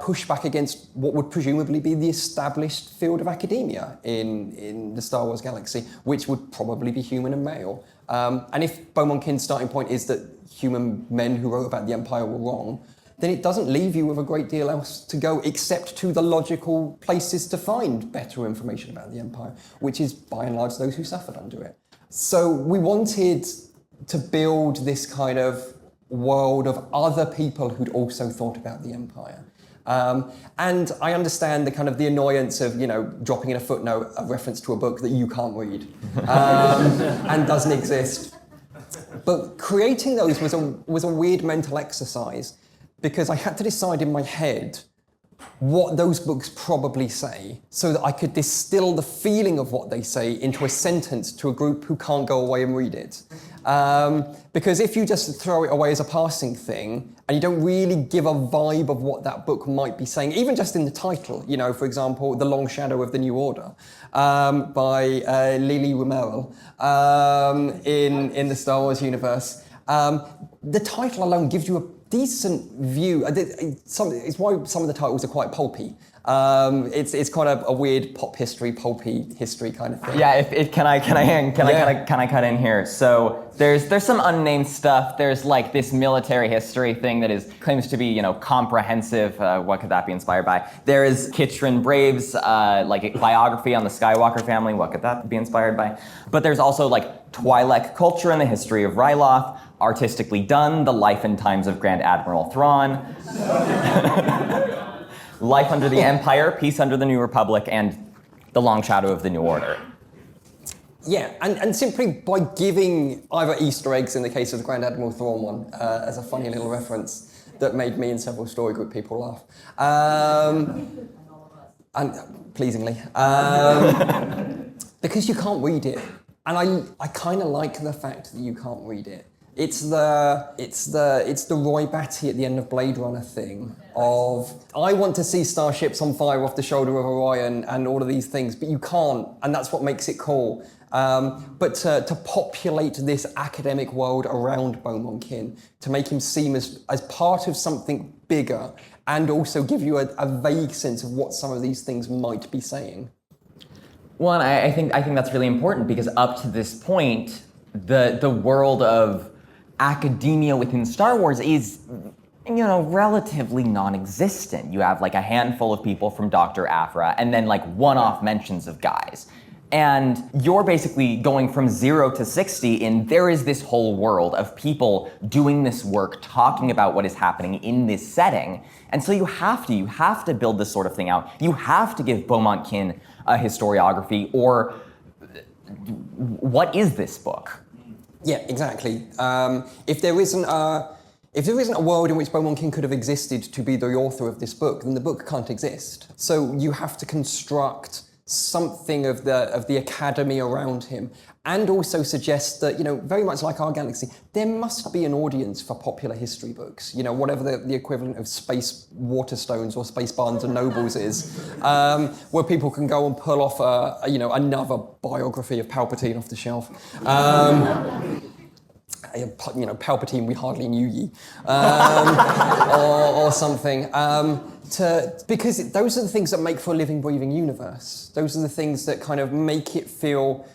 pushback against what would presumably be the established field of academia in the Star Wars galaxy, which would probably be human and male. And if Beaumont Kim's starting point is that human men who wrote about the Empire were wrong, then it doesn't leave you with a great deal else to go except to the logical places to find better information about the Empire, which is by and large those who suffered under it. So we wanted to build this kind of world of other people who'd also thought about the Empire. And I understand the kind of the annoyance of, dropping in a footnote a reference to a book that you can't read and doesn't exist. But creating those was a weird mental exercise, because I had to decide in my head what those books probably say so that I could distill the feeling of what they say into a sentence to a group who can't go away and read it. Because if you just throw it away as a passing thing and you don't really give a vibe of what that book might be saying, even just in the title, for example, The Long Shadow of the New Order by Lili Rumerel in the Star Wars universe, the title alone gives you a decent view. It's why some of the titles are quite pulpy. It's kind of a weird pop history, pulpy history kind of thing. Yeah, can I cut in here? So there's some unnamed stuff. There's like this military history thing that claims to be comprehensive. What could that be inspired by? There is Kitrin Brave's like a biography on the Skywalker family. What could that be inspired by? But there's also like Twi'lek culture and the history of Ryloth, artistically done, the life and times of Grand Admiral Thrawn. Life Under the Empire, Peace Under the New Republic, and The Long Shadow of the New Order. Yeah, and simply by giving either Easter eggs in the case of the Grand Admiral Thrawn one, as a funny little reference that made me and several story group people laugh. And pleasingly, because you can't read it, and I kind of like the fact that you can't read it. It's the Roy Batty at the end of Blade Runner thing of I want to see starships on fire off the shoulder of Orion and all of these things, but you can't, and that's what makes it cool. But to populate this academic world around Beaumont Kin, to make him seem as part of something bigger, and also give you a vague sense of what some of these things might be saying. Well, and I think that's really important because up to this point, the world of academia within Star Wars is, relatively non-existent. You have like a handful of people from Dr. Aphra and then like one-off mentions of guys. And you're basically going from 0 to 60 in there is this whole world of people doing this work, talking about what is happening in this setting. And so you have to build this sort of thing out. You have to give Beaumont Kin a historiography, or what is this book? Yeah, exactly. If there isn't a world in which Beaumont Kin could have existed to be the author of this book, then the book can't exist. So you have to construct something of the academy around him, and also suggest that, very much like our galaxy, there must be an audience for popular history books, whatever the equivalent of Space Waterstones or Space Barnes and Nobles is, where people can go and pull off another biography of Palpatine off the shelf. Palpatine, we hardly knew ye, or something. Because those are the things that make for a living, breathing universe. Those are the things that kind of make it feel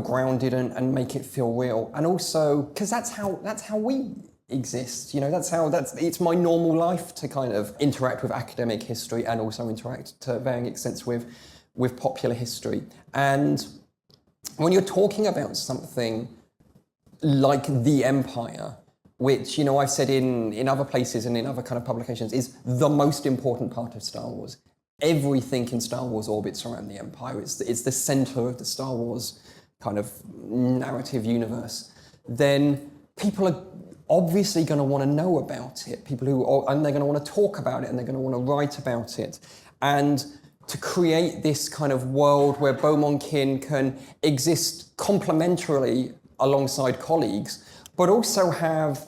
grounded and make it feel real. And also, because that's how we exist. It's my normal life to kind of interact with academic history and also interact to varying extents with popular history. And when you're talking about something like the Empire, which, I've said in other places and in other kind of publications, is the most important part of Star Wars. Everything in Star Wars orbits around the Empire. It's the center of the Star Wars kind of narrative universe. Then people are obviously going to want to know about it. And they're going to want to talk about it, and they're going to want to write about it. And to create this kind of world where Beaumont Kin can exist complementarily alongside colleagues, but also have,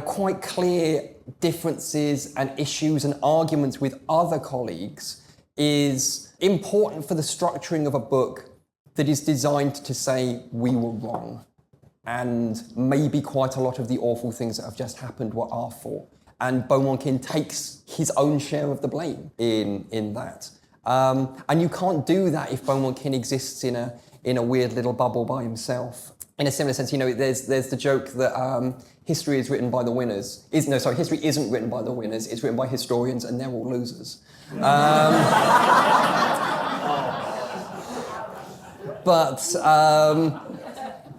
quite clear differences and issues and arguments with other colleagues is important for the structuring of a book that is designed to say we were wrong. And maybe quite a lot of the awful things that have just happened were our fault. And Beaumont Kin takes his own share of the blame in that. And you can't do that if Beaumont Kin exists in a weird little bubble by himself. In a similar sense, there's the joke that history is written by the winners. History isn't written by the winners. It's written by historians, and they're all losers. But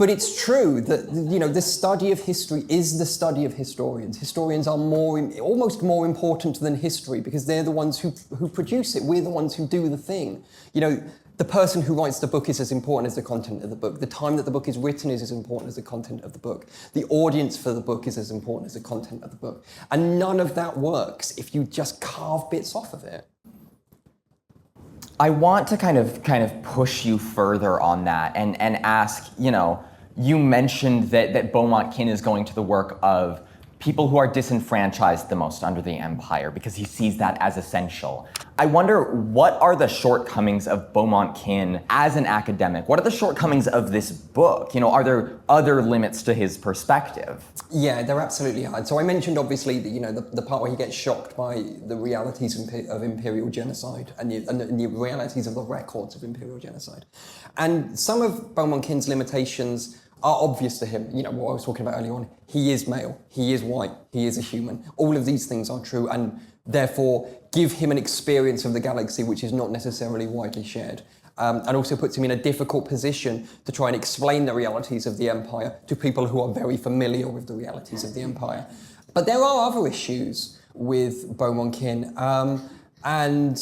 it's true that the study of history is the study of historians. Historians are almost more important than history because they're the ones who produce it. We're the ones who do the thing. The person who writes the book is as important as the content of the book. The time that the book is written is as important as the content of the book. The audience for the book is as important as the content of the book. And none of that works if you just carve bits off of it. I want to kind of push you further on that and ask, you mentioned that Beaumont Kin is going to the work of people who are disenfranchised the most under the Empire because he sees that as essential. I wonder, what are the shortcomings of Beaumont Kin as an academic? What are the shortcomings of this book? Are there other limits to his perspective? Yeah, there absolutely are. So I mentioned, obviously, that, the part where he gets shocked by the realities of imperial genocide and the realities of the records of imperial genocide. And some of Beaumont Kin's limitations are obvious to him. What I was talking about earlier on. He is male, he is white, he is a human. All of these things are true, and therefore give him an experience of the galaxy which is not necessarily widely shared. And also puts him in a difficult position to try and explain the realities of the Empire to people who are very familiar with the realities of the Empire. But there are other issues with Beaumont Kin, and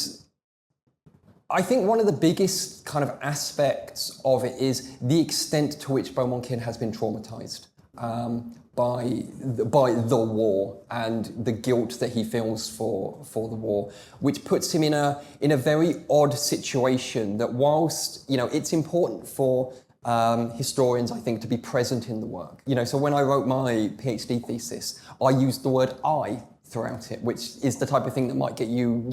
I think one of the biggest kind of aspects of it is the extent to which Beaumont Kin has been traumatized by the war and the guilt that he feels for the war, which puts him in a very odd situation that whilst, it's important for historians, I think, to be present in the work. So when I wrote my PhD thesis, I used the word I throughout it, which is the type of thing that might get you,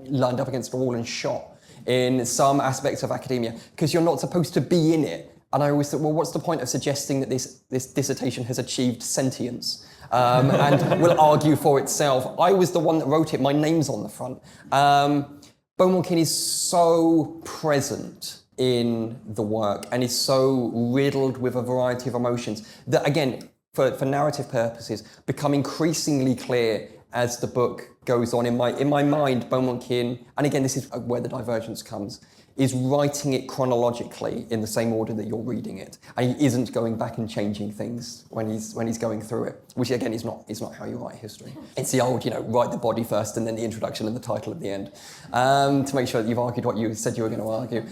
lined up against a wall and shot in some aspects of academia, because you're not supposed to be in it. And I always thought, well, what's the point of suggesting that this dissertation has achieved sentience and will argue for itself? I was the one that wrote it. My name's on the front. Beaumont Kin is so present in the work and is so riddled with a variety of emotions that, again, for narrative purposes, become increasingly clear as the book goes on. In my mind, Beaumont Kin, and again, this is where the divergence comes, is writing it chronologically in the same order that you're reading it, and he isn't going back and changing things when he's going through it, which again is not how you write history. It's the old, write the body first and then the introduction and the title at the end, to make sure that you've argued what you said you were going to argue.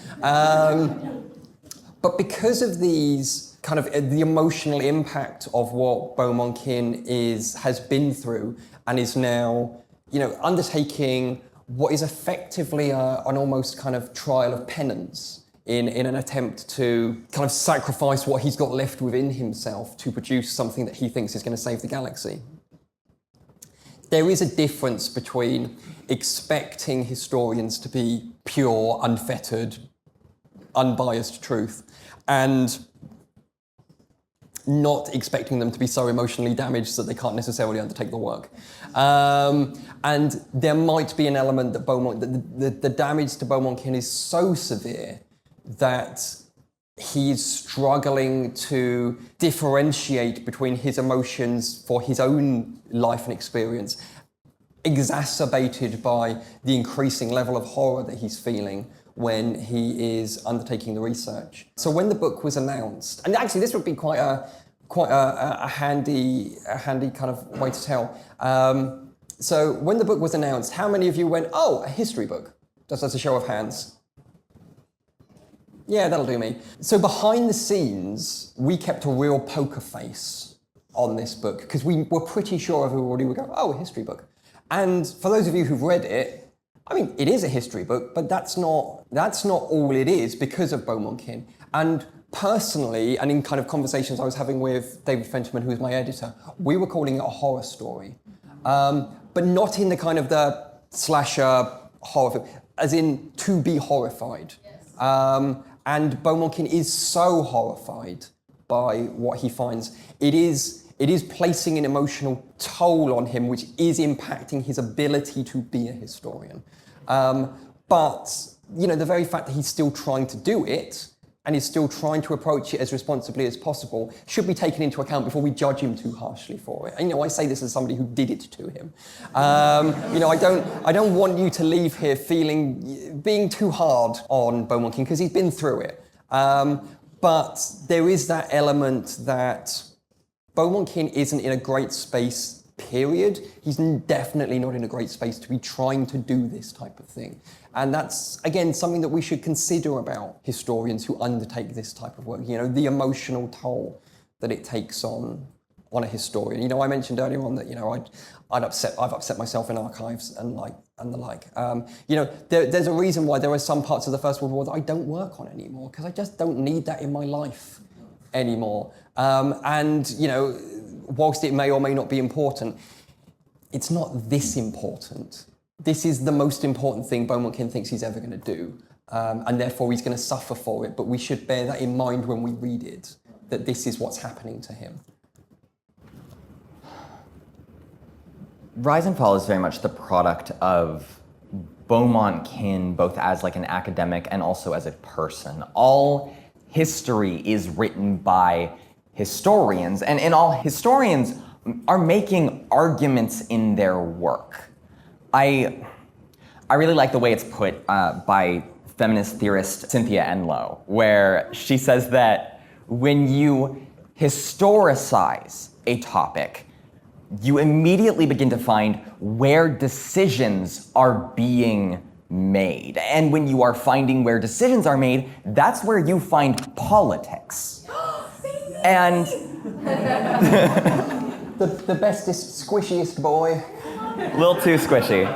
But because of these kind of the emotional impact of what Beaumont Kin has been through and is now, undertaking what is effectively an almost kind of trial of penance in an attempt to kind of sacrifice what he's got left within himself to produce something that he thinks is going to save the galaxy. There is a difference between expecting historians to be pure, unfettered, unbiased truth and not expecting them to be so emotionally damaged that they can't necessarily undertake the work. And there might be an element that the damage to Beaumont Kin is so severe that he's struggling to differentiate between his emotions for his own life and experience, exacerbated by the increasing level of horror that he's feeling when he is undertaking the research. So when the book was announced, and actually this would be quite a handy kind of way to tell. So when the book was announced, how many of you went, oh, a history book? Just as a show of hands. Yeah, that'll do me. So behind the scenes, we kept a real poker face on this book because we were pretty sure everybody would go, oh, a history book. And for those of you who've read it, I mean, it is a history book, but that's not all it is because of Beaumont Kin. And personally, and in kind of conversations I was having with David Fenterman, who is my editor, we were calling it a horror story. But not in the kind of the slasher horror, as in to be horrified. Yes. And Beaumont Kin is so horrified by what he finds. It is placing an emotional toll on him, which is impacting his ability to be a historian. But, the very fact that he's still trying to do it and is still trying to approach it as responsibly as possible should be taken into account before we judge him too harshly for it. And, I say this as somebody who did it to him. I don't want you to leave here being too hard on Beaumont Kin because he's been through it. But there is that element that Beaumont Kin isn't in a great space, period. He's definitely not in a great space to be trying to do this type of thing. And that's, again, something that we should consider about historians who undertake this type of work, the emotional toll that it takes on a historian. I mentioned earlier on that, I've upset myself in archives and the like. There's a reason why there are some parts of the First World War that I don't work on anymore, because I just don't need that in my life anymore. Whilst it may or may not be important, it's not this important. This is the most important thing Beaumont Kin thinks he's ever going to do, and therefore he's going to suffer for it, but we should bear that in mind when we read it, that this is what's happening to him. Rise and Fall is very much the product of Beaumont Kin, both as like an academic and also as a person. All history is written by historians, and all historians are making arguments in their work. I really like the way it's put by feminist theorist Cynthia Enloe, where she says that when you historicize a topic, you immediately begin to find where decisions are being made. And when you are finding where decisions are made, that's where you find politics. And The bestest, squishiest boy. A little too squishy.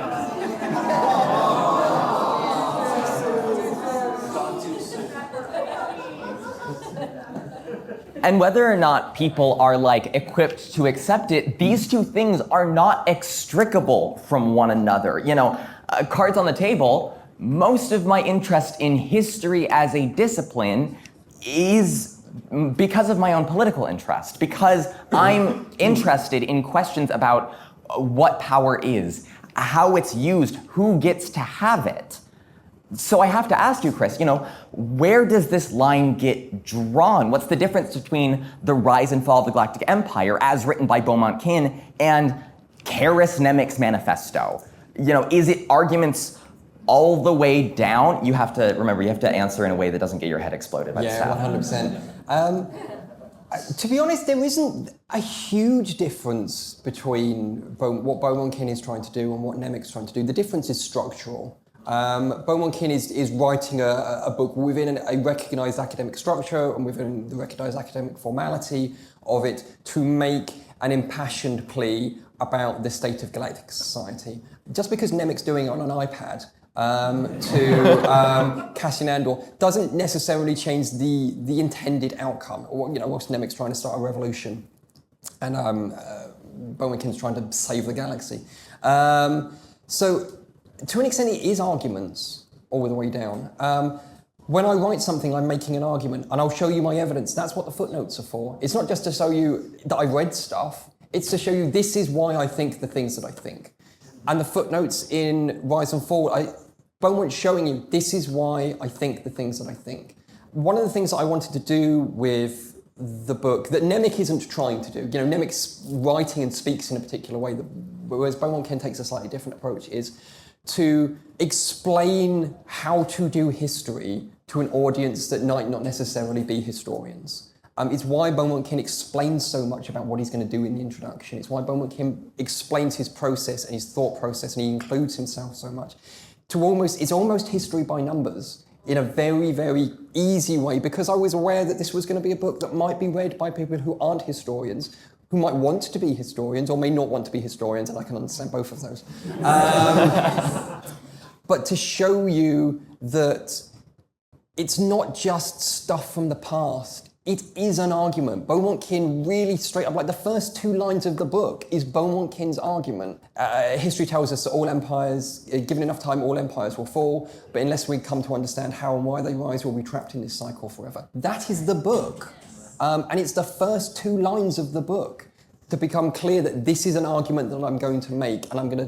And whether or not people are like equipped to accept it, these two things are not extricable from one another. You know, cards on the table, most of my interest in history as a discipline is because of my own political interest, because I'm interested in questions about what power is, how it's used, who gets to have it. So I have to ask you, Chris, you know, where does this line get drawn? What's the difference between the rise and fall of the Galactic Empire, as written by Beaumont Kin, and Karis Nemec's manifesto? You know, is it arguments all the way down? You have to, remember, you have to answer in a way that doesn't get your head exploded by the staff. 100%. To be honest, there isn't a huge difference between what Beaumont Kin is trying to do and what Nemec's trying to do. The difference is structural. Beaumont Kin is writing a book within a recognised academic structure and within the recognised academic formality of it to make an impassioned plea about the state of galactic society. Just because Nemec's doing it on an iPad to Cassian Andor doesn't necessarily change the intended outcome. Or, you know, whilst Nemec's trying to start a revolution and Beaumont Kin's trying to save the galaxy. So to an extent, it is arguments all the way down. When I write something, I'm making an argument, and I'll show you my evidence. That's what the footnotes are for. It's not just to show you that I read stuff. It's to show you this is why I think the things that I think. And the footnotes in Rise and Fall, Beaumont's showing you this is why I think the things that I think. One of the things that I wanted to do with the book that Nemec isn't trying to do, you know, Nemec's writing and speaks in a particular way, whereas Beaumont Kin takes a slightly different approach, is to explain how to do history to an audience that might not necessarily be historians. It's why Beaumont Kin explains so much about what he's going to do in the introduction. It's why Beaumont Kin explains his process and his thought process, and he includes himself so much. It's almost history by numbers in a very, very easy way, because I was aware that this was going to be a book that might be read by people who aren't historians, who might want to be historians or may not want to be historians, and I can understand both of those. But to show you that it's not just stuff from the past, it is an argument. Beaumont Kin really straight up, like the first 2 lines of the book is Beaumont Kin's argument. History tells us that all empires, given enough time, all empires will fall, but unless we come to understand how and why they rise, we'll be trapped in this cycle forever. That is the book. And it's the first 2 lines of the book to become clear that this is an argument that I'm going to make, and I'm going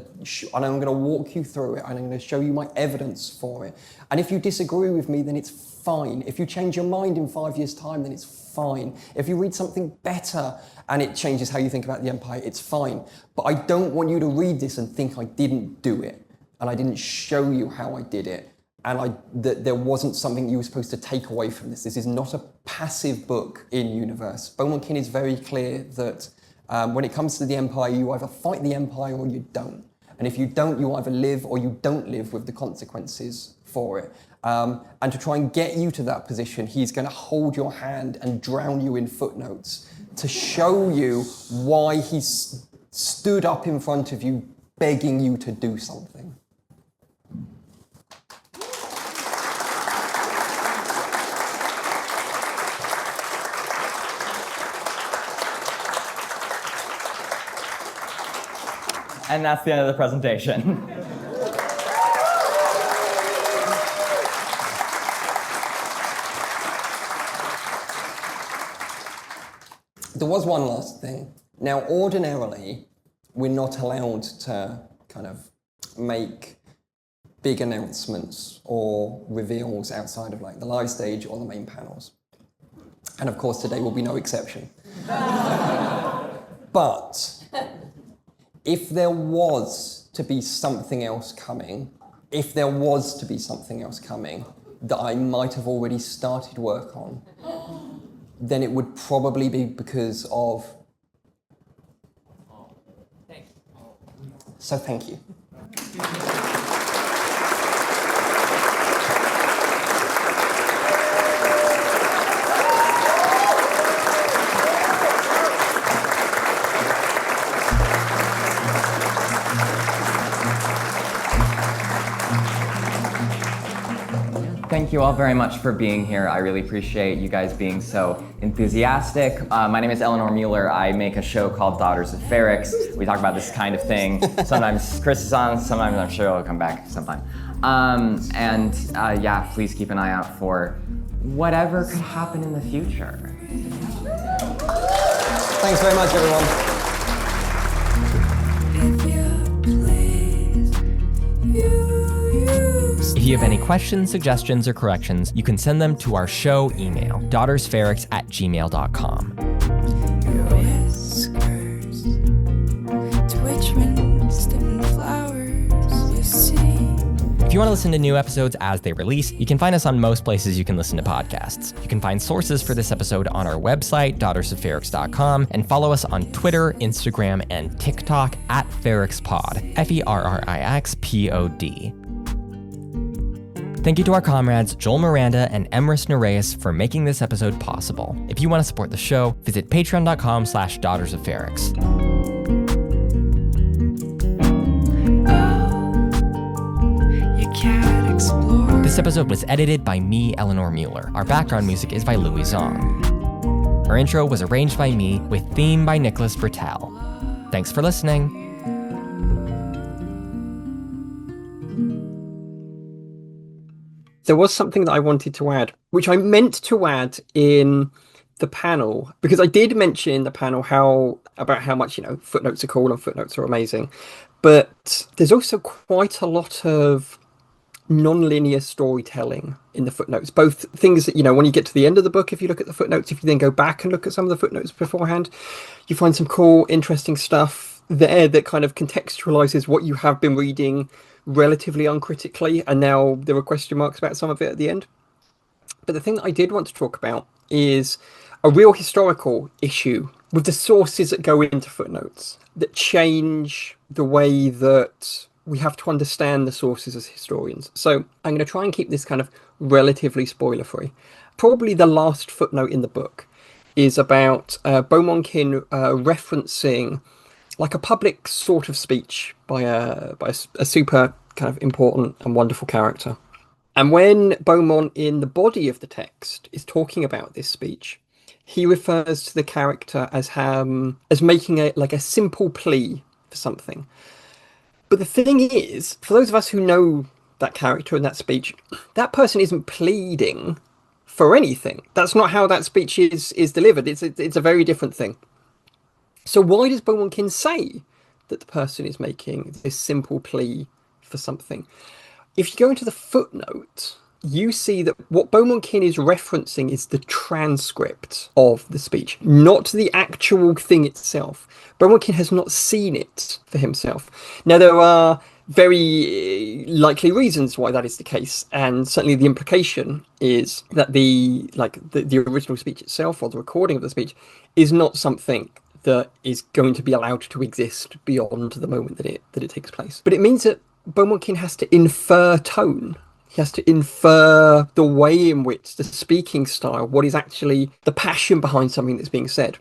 to walk you through it, and I'm going to show you my evidence for it. And if you disagree with me, then it's fine. If you change your mind in 5 years' time, then it's fine. If you read something better and it changes how you think about the Empire, it's fine. But I don't want you to read this and think I didn't do it, and I didn't show you how I did it, and that there wasn't something you were supposed to take away from this. This is not a passive book in universe. Beaumont Kin is very clear that when it comes to the Empire, you either fight the Empire or you don't. And if you don't, you either live or you don't live with the consequences for it. And to try and get you to that position, he's going to hold your hand and drown you in footnotes to show you why he's stood up in front of you begging you to do something. And that's the end of the presentation. There was one last thing. Now, ordinarily, we're not allowed to kind of make big announcements or reveals outside of like the live stage or the main panels. And of course, today will be no exception. But if there was to be something else coming that I might have already started work on, then it would probably be because of... So thank you. thank you all very much for being here. I really appreciate you guys being so enthusiastic. My name is Eleanor Mueller. I make a show called Daughters of Ferrex. We talk about this kind of thing. Sometimes Chris is on, sometimes I'm sure he'll come back sometime. Yeah, please keep an eye out for whatever could happen in the future. Thanks very much, everyone. If you have any questions, suggestions, or corrections, you can send them to our show email, daughtersferrex@gmail.com. If you want to listen to new episodes as they release, you can find us on most places you can listen to podcasts. You can find sources for this episode on our website, daughtersofferrex.com, and follow us on Twitter, Instagram, and TikTok at FerrixPod, FerrixPod. Thank you to our comrades Joel Miranda and Emrys Nereus for making this episode possible. If you want to support the show, visit patreon.com/daughtersofferrex. This episode was edited by me, Eleanor Mueller. Our background music is by Louis Zong. Our intro was arranged by me, with theme by Nicholas Bertel. Thanks for listening. There was something that I wanted to add, which I meant to add in the panel, because I did mention in the panel how much, footnotes are cool and footnotes are amazing. But there's also quite a lot of non-linear storytelling in the footnotes, both things that, when you get to the end of the book, if you look at the footnotes, if you then go back and look at some of the footnotes beforehand, you find some cool, interesting stuff there that kind of contextualizes what you have been reading relatively uncritically, and now there are question marks about some of it at the end. But the thing that I did want to talk about is a real historical issue with the sources that go into footnotes that change the way that we have to understand the sources as historians. So I'm going to try and keep this kind of relatively spoiler-free. Probably the last footnote in the book is about Beaumontkin referencing like a public sort of speech by a super kind of important and wonderful character. And when Beaumont in the body of the text is talking about this speech, he refers to the character as making a simple plea for something. But the thing is, for those of us who know that character in that speech, that person isn't pleading for anything. That's not how that speech is delivered. It's a very different thing. So why does Beaumontkin say that the person is making this simple plea for something? If you go into the footnote, you see that what Beaumontkin is referencing is the transcript of the speech, not the actual thing itself. Beaumontkin has not seen it for himself. Now, there are very likely reasons why that is the case, and certainly the implication is that the original speech itself, or the recording of the speech, is not something that is going to be allowed to exist beyond the moment that it takes place. But it means that Beaumontkin has to infer tone. He has to infer the way in which the speaking style, what is actually the passion behind something that's being said.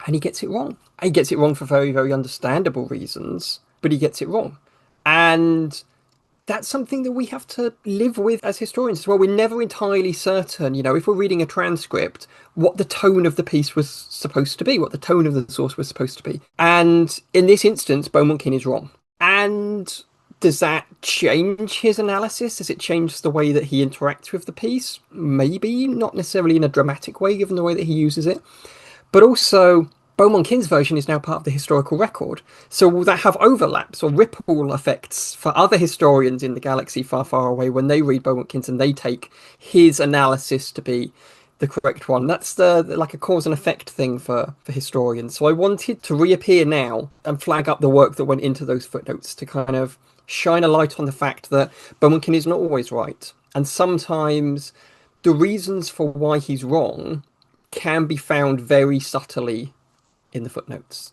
And he gets it wrong. He gets it wrong for very, very understandable reasons, but he gets it wrong. And that's something that we have to live with as historians as well. We're never entirely certain, if we're reading a transcript, what the tone of the piece was supposed to be, what the tone of the source was supposed to be. And in this instance, Beaumontkin is wrong. And does that change his analysis? Does it change the way that he interacts with the piece? Maybe, not necessarily in a dramatic way, given the way that he uses it. But also, Beaumontkin's version is now part of the historical record. So will that have overlaps or ripple effects for other historians in the galaxy far, far away when they read Beaumontkin's and they take his analysis to be the correct one? That's like a cause and effect thing for historians. So I wanted to reappear now and flag up the work that went into those footnotes to kind of shine a light on the fact that Beaumontkin is not always right. And sometimes the reasons for why he's wrong can be found very subtly in the footnotes.